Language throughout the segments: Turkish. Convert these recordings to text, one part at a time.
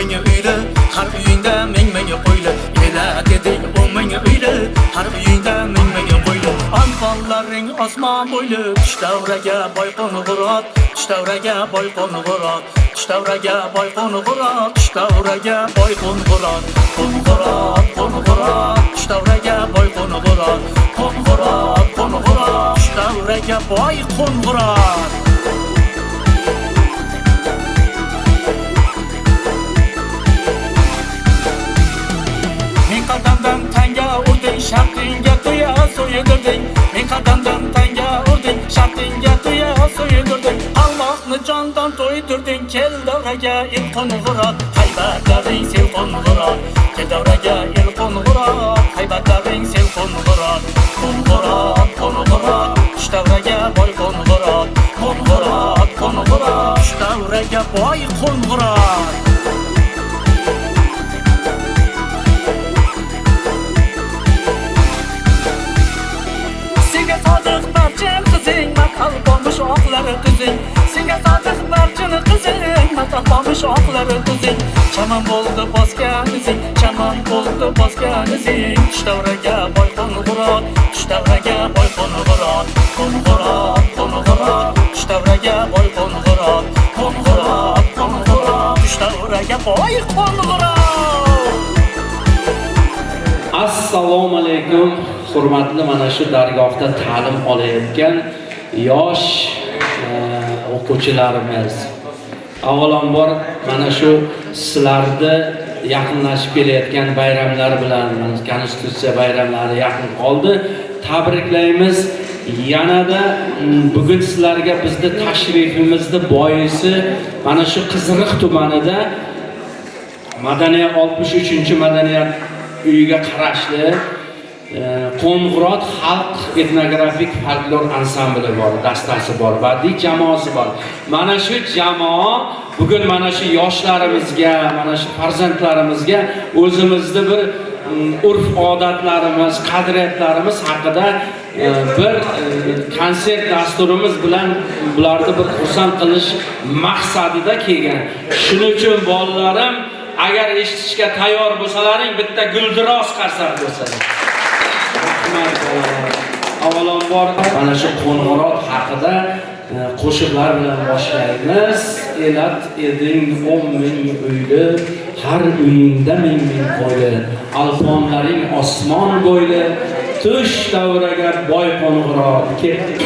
menga uyli, har uyingda menga qo'yli. Ela deding o menga uyli, har uyingda menga qo'yli. Anfonlaring osmon bo'yli, tushdavraga boy qo'ng'irot, tushdavraga boy qo'ng'irot, tushdavraga boy qo'ng'irot, tushdavraga boy qo'ng'irot, qo'ng'irot, qo'ng'irot, tushdavraga boy qo'ng'irot, qo'ng'irot, qo'ng'irot, tushdavraga boy qo'ng'irot. Men qadamdan tanga urding, shartingga tuya so'ydirding. Men qadamdan tanga urding, shartingga tuya so'ydirding. Allohni jondan to'ydirding, kel davraga il qo'ng'irot, haybatlaring sel qo'ng'irot. Kel davraga il qo'ng'irot, haybatlaring sel qo'ng'irot. Qo'ng'irot, qo'ng'irot, tush davraga boy qo'ng'irot. Qo'ng'irot, qo'ng'irot, tush davraga boy qo'ng'irot. Oqlari tuzing, senga sodiq barchini qizing, matal bomish oqlari tuzing. Chamon bo'ldi bosganizing, chamon bo'ldi bosganizing. Tush davraga boy qo'ng'irot, tush davraga boy qo'ng'irot, qo'ng'irot, qo'ng'irot, tush davraga boy qo'ng'irot, qo'ng'irot, qo'ng'irot, tush davraga boy qo'ng'irot. Assalomu alaykum, hurmatli mana shu dargohda ta'lim olayotgan yosh o'quvchilarimiz. Avvalambor mana shu sizlarni yaqinlashib kelayotgan bayramlar bilan, Konstitutsiya bayramlari yaqin qoldi. Tabriklaymiz. Yanada bugun sizlarga bizda tashrifimizni boisi mana shu Qiziriq tumanida Madaniyat 63-madaniyat uyiga qarashli Qo'ng'irot xalq etnografik folklor ansambli bor, dastasi bor, badiiy jamoasi bor. Mana shu jamoa bugun mana shu yoshlarimizga, mana shu farzandlarimizga o'zimizni bir urf-odatlarimiz, qadriyatlarimiz haqida bir konsert dasturimiz bilan bularni bir xursand qilish maqsadida kelgan. Shuning uchun bolalarim, agar eshitishga tayyor bo'lsalaring, bitta guldiroz qarsar bo'lsalar. Avvalambor mana shu qo'ng'irot haqida qo'shiqlar bilan boshlaymiz. Elat eding 10,000 uyli, har uyingda 1000 qo'yli. Alfonlaring osmon bo'yli, tush davraga boy qo'ng'irot. Ketdik.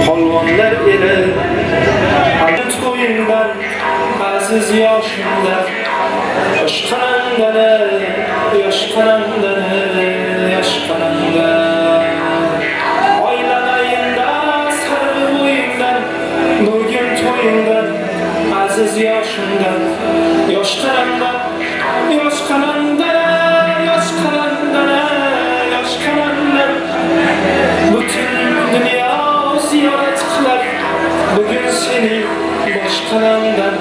Polvonlar eli hayot qo'yindan aziz yoshimda yosh qanamda yosh qanamda oylanayinda sarvi bo'yindan bugun to'yindan aziz yoshimda yosh qanamda yosh qanamda yosh qanamda yosh qanamda bütün dünya ziyaret kılar bugün seni boşkanandan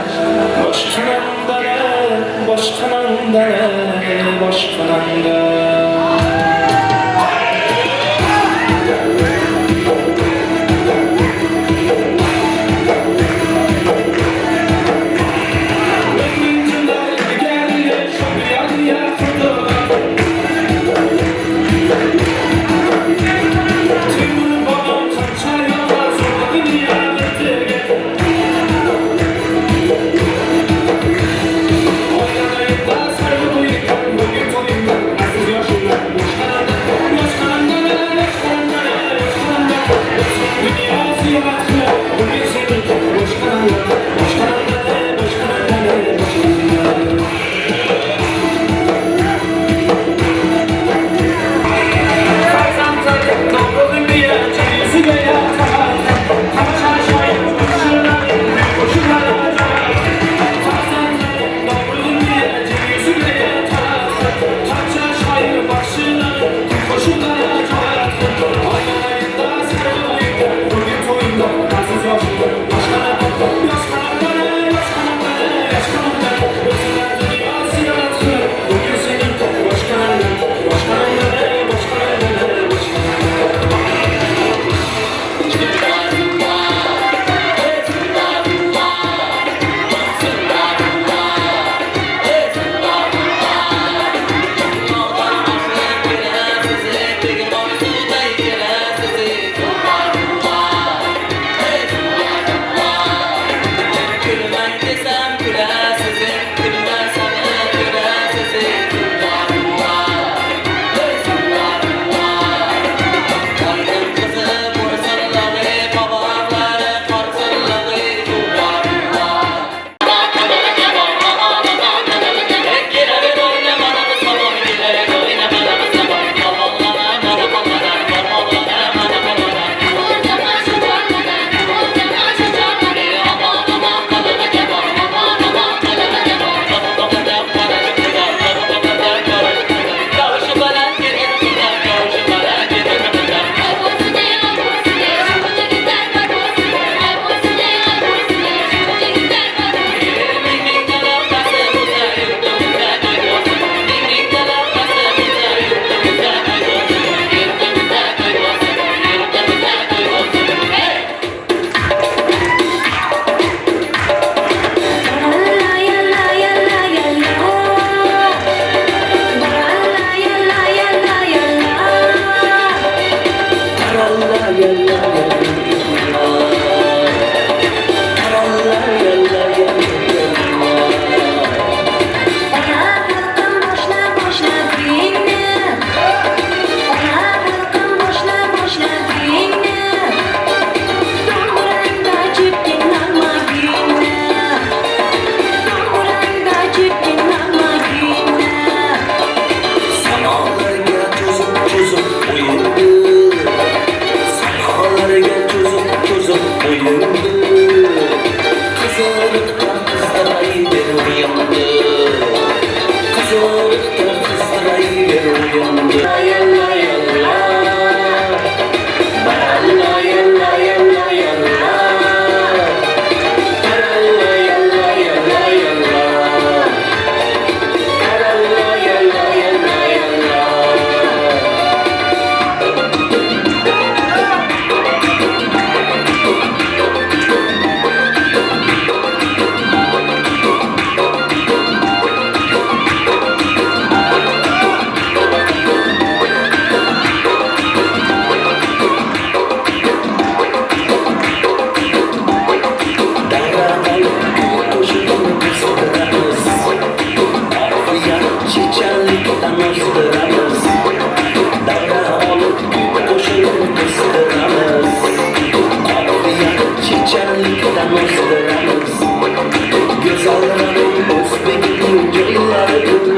Sallanan Özbek'in yollarıdır.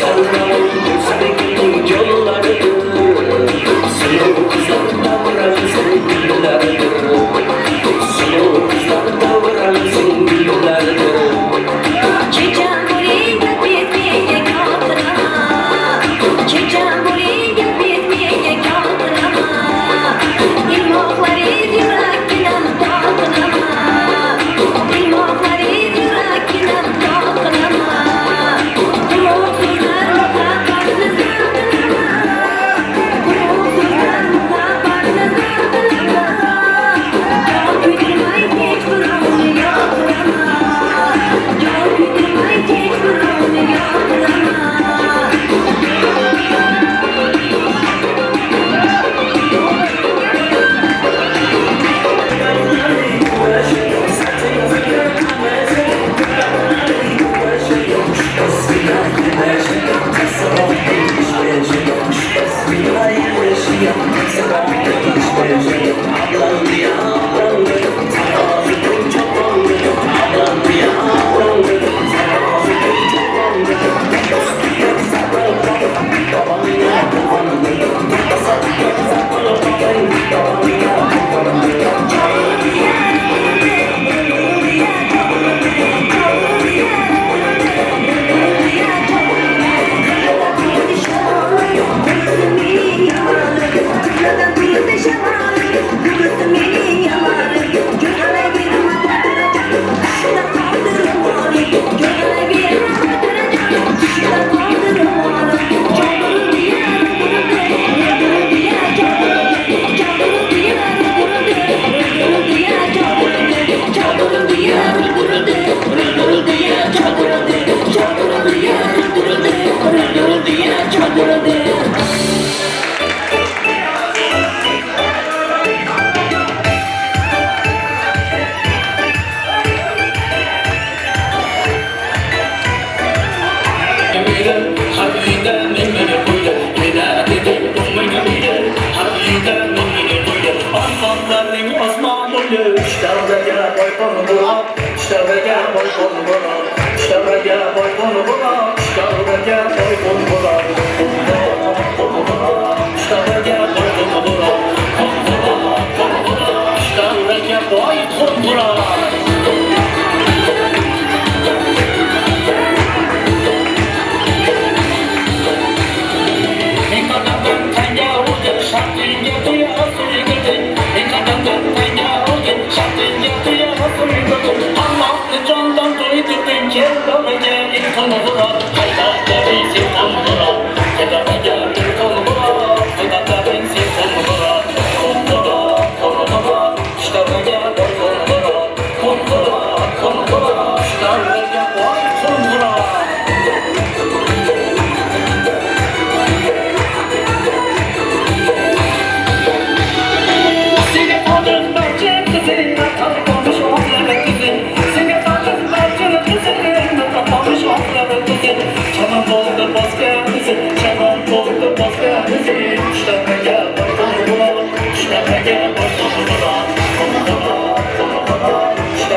Sallanan Özbek'in yollarıdır. Slow kızlar davransın güllerdir. Slow kızlar davransın güllerdir. Çiçeğim buraya bitmeye kaldırama. Çiçeğim buraya bitmeye kaldırama. İlmokları yürekine daldırama. İlmokları yürekine daldırama. Kuluksuzlar muhabbatını zardırama. Kuluksuzlar muhabbatını zardırama. Can güdülmay hiç buramını yaldırama. Can güdülmay hiç buramını yaldırama. İşte